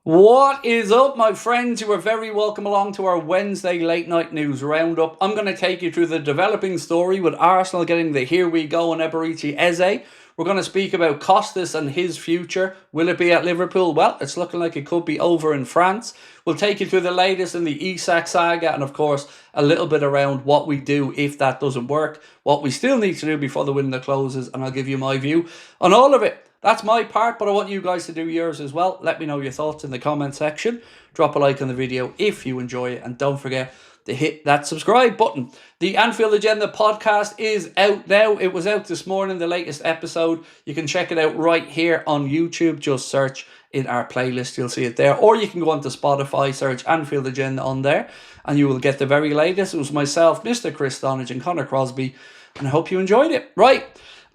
What is up, my friends? You are very welcome along to our Wednesday late night news roundup. I'm going to take you through the developing story with Arsenal getting the here we go and EZE. We're going to speak about Kostas and his future. Will it be at Liverpool? Well, it's looking like it could be over in France. We'll take you through the latest in the ISAK saga and, of course, a little bit around what we do if that doesn't work, what we still need to do before the window closes, and I'll give you my view on all of it. That's my part, but I want you guys to do yours as well. Let me know your thoughts in the comment section. Drop a like on the video if you enjoy it, and don't forget to hit that subscribe button. The Anfield Agenda podcast is out now. It was out this morning, the latest episode. You can check it out right here on YouTube. Just search in our playlist, you'll see it there. Or you can go onto Spotify, search Anfield Agenda on there, and you will get the very latest. It was myself, Mr. Chris Stonage, and Connor Crosby, and I hope you enjoyed it. Right.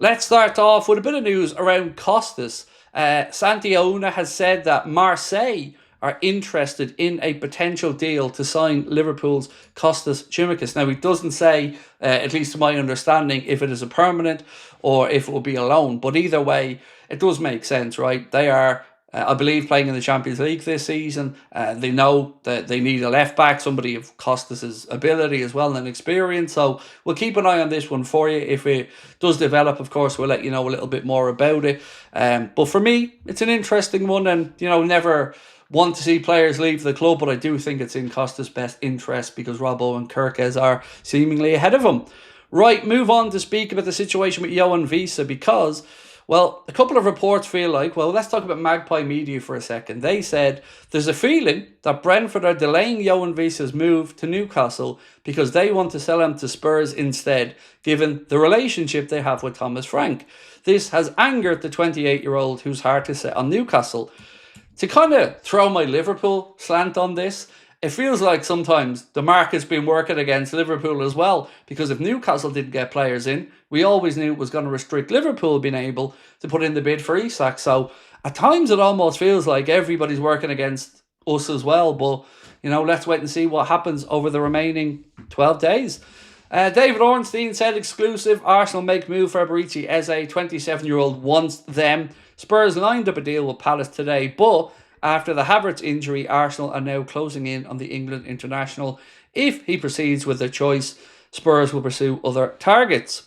Let's start off with a bit of news around Kostas. Santi Auna has said that Marseille are interested in a potential deal to sign Liverpool's Kostas Tsimikas. Now, he doesn't say, at least to my understanding, if it is a permanent or if it will be a loan. But either way, it does make sense, right? They are, I believe, playing in the Champions League this season. They know that they need a left-back, somebody of Kostas' ability as well and experience. So we'll keep an eye on this one for you. If it does develop, of course, we'll let you know a little bit more about it. But for me, it's an interesting one, and, you know, never want to see players leave the club, but I do think it's in Kostas' best interest because Robbo and Kirkes are seemingly ahead of him. Right, move on to speak about the situation with Yoan Wissa because, well, a couple of reports feel like, well, let's talk about Magpie Media for a second. They said there's a feeling that Brentford are delaying Yoan Wissa's move to Newcastle because they want to sell him to Spurs instead, given the relationship they have with Thomas Frank. This has angered the 28-year-old whose heart is set on Newcastle. To kind of throw my Liverpool slant on this, it feels like sometimes the market's been working against Liverpool as well, because if Newcastle didn't get players in, we always knew it was going to restrict Liverpool being able to put in the bid for ISAK. So at times it almost feels like everybody's working against us as well. But, you know, let's wait and see what happens over the remaining 12 days. David Ornstein said exclusive, Arsenal make move for EZE, 27-year-old wants them. Spurs lined up a deal with Palace today, but after the Havertz injury, Arsenal are now closing in on the England international. If he proceeds with their choice, Spurs will pursue other targets.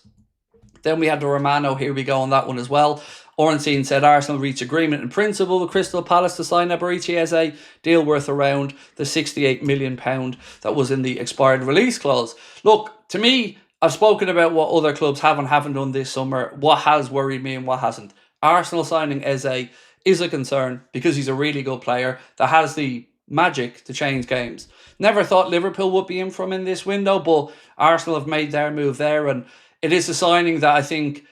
Then we had the Romano, here we go on that one as well. Ornstein said Arsenal reached agreement in principle with Crystal Palace to sign EZE, deal worth around the £68 million that was in the expired release clause. Look, to me, I've spoken about what other clubs have and haven't done this summer, what has worried me and what hasn't. Arsenal signing EZE is a concern because he's a really good player that has the magic to change games. Never thought Liverpool would be in from in this window, but Arsenal have made their move there, and it is a signing that I think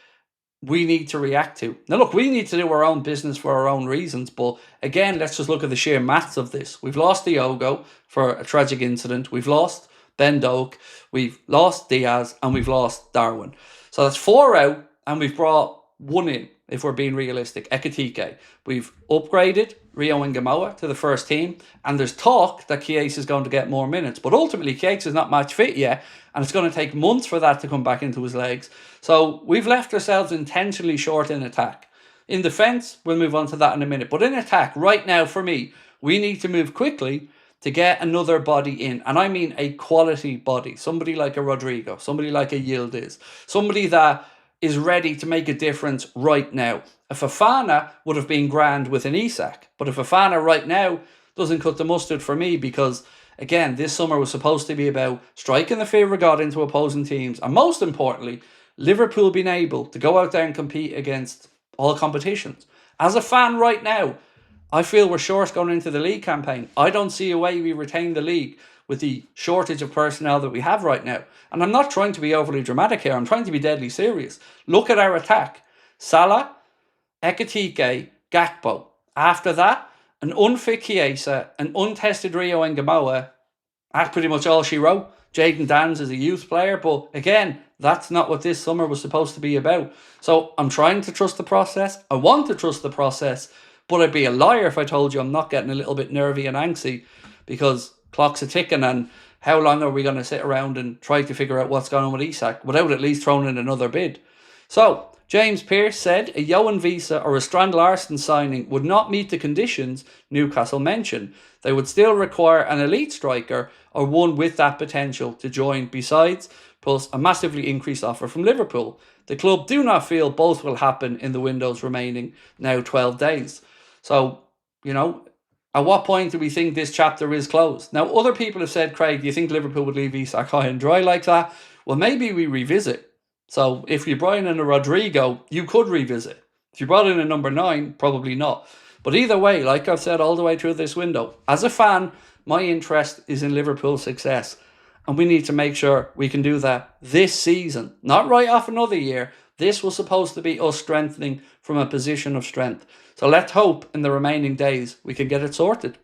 we need to react to. Now, look, we need to do our own business for our own reasons, but again, let's just look at the sheer maths of this. We've lost Diogo for a tragic incident. We've lost Ben Doak. We've lost Diaz, and we've lost Darwin. So that's 4 out, and we've brought 1 in. If we're being realistic, Ekitike. We've upgraded Rio Ngamoa to the first team, and there's talk that Chiesa is going to get more minutes. But ultimately, Chiesa is not match fit yet, and it's going to take months for that to come back into his legs. So we've left ourselves intentionally short in attack. In defence, we'll move on to that in a minute. But in attack, right now, for me, we need to move quickly to get another body in. And I mean a quality body. Somebody like a Rodrigo, somebody like a Yildiz, somebody that is ready to make a difference right now. A Fofana would have been grand with an ISAK, but a Fofana right now doesn't cut the mustard for me because, again, this summer was supposed to be about striking the fear of God into opposing teams, and most importantly, Liverpool being able to go out there and compete against all competitions. As a fan right now, I feel we're short going into the league campaign. I don't see a way we retain the league with the shortage of personnel that we have right now. And I'm not trying to be overly dramatic here. I'm trying to be deadly serious. Look at our attack. Salah, Ekitike, Gakpo. After that, an unfit Chiesa, an untested Rio Ngamoa. That's pretty much all she wrote. Jayden Danns is a youth player, but again, that's not what this summer was supposed to be about. So I'm trying to trust the process. I want to trust the process, but I'd be a liar if I told you I'm not getting a little bit nervy and angsty because clock's a ticking, and how long are we going to sit around and try to figure out what's going on with ISAK without at least throwing in another bid? So, James Pearce said a Yoan Wissa or a Strand Larsen signing would not meet the conditions Newcastle mentioned. They would still require an elite striker or one with that potential to join besides, plus a massively increased offer from Liverpool. The club do not feel both will happen in the window's remaining now 12 days. So, at what point do we think this chapter is closed? Now, other people have said, Craig, do you think Liverpool would leave ISAK high and dry like that? Well, maybe we revisit. So if you brought in a Rodrigo, you could revisit. If you brought in a number 9, probably not. But either way, like I've said all the way through this window, as a fan, my interest is in Liverpool's success. And we need to make sure we can do that this season. Not right off another year. This was supposed to be us strengthening from a position of strength. So let's hope in the remaining days we can get it sorted.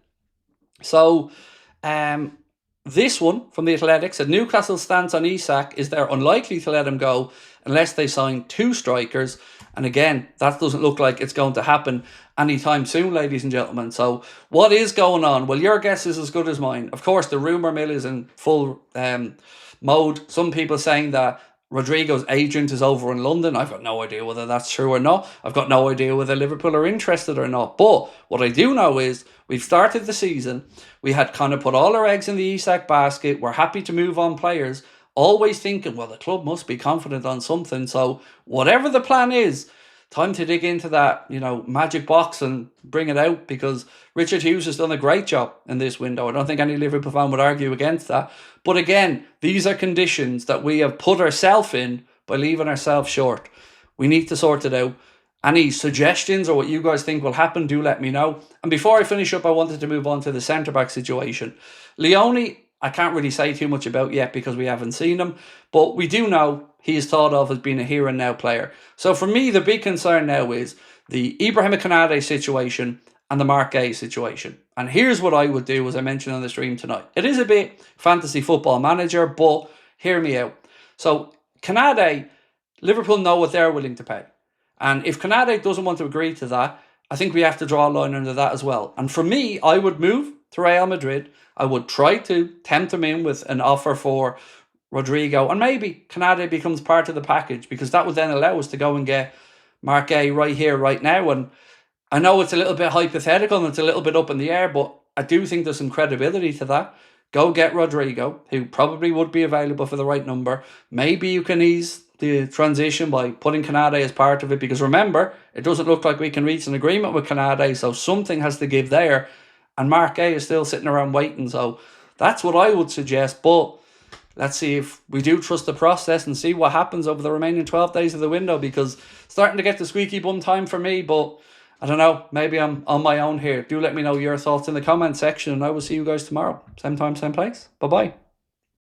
So, this one from the Athletic said Newcastle's stance on ISAK is they're unlikely to let him go unless they sign 2 strikers. And again, that doesn't look like it's going to happen anytime soon, ladies and gentlemen. So what is going on? Well, your guess is as good as mine. Of course, the rumour mill is in full mode. Some people saying that Rodrigo's agent is over in London. I've got no idea whether that's true or not. I've got no idea whether Liverpool are interested or not. But what I do know is we've started the season. We had kind of put all our eggs in the ISAK basket. We're happy to move on players. Always thinking, well, the club must be confident on something. So whatever the plan is, time to dig into that, magic box and bring it out, because Richard Hughes has done a great job in this window. I don't think any Liverpool fan would argue against that. But again, these are conditions that we have put ourselves in by leaving ourselves short. We need to sort it out. Any suggestions or what you guys think will happen, do let me know. And before I finish up, I wanted to move on to the centre-back situation. Leone, I can't really say too much about yet because we haven't seen him, but we do know he is thought of as being a here and now player. So for me, the big concern now is the Ibrahim Konate situation and the Mark Gay situation. And here's what I would do, as I mentioned on the stream tonight. It is a bit fantasy football manager, but hear me out. So Konate, Liverpool know what they're willing to pay. And if Konate doesn't want to agree to that, I think we have to draw a line under that as well. And for me, I would move to Real Madrid. I would try to tempt him in with an offer for Rodrigo. And maybe Konate becomes part of the package, because that would then allow us to go and get Mark Gay right here, right now. And I know it's a little bit hypothetical and it's a little bit up in the air, but I do think there's some credibility to that. Go get Rodrigo, who probably would be available for the right number. Maybe you can ease the transition by putting Konate as part of it, because remember, it doesn't look like we can reach an agreement with Konate, so something has to give there. And Mark Gay is still sitting around waiting. So that's what I would suggest. But let's see if we do trust the process and see what happens over the remaining 12 days of the window, because it's starting to get the squeaky bum time for me. But I don't know, maybe I'm on my own here. Do let me know your thoughts in the comment section, and I will see you guys tomorrow. Same time, same place. Bye-bye.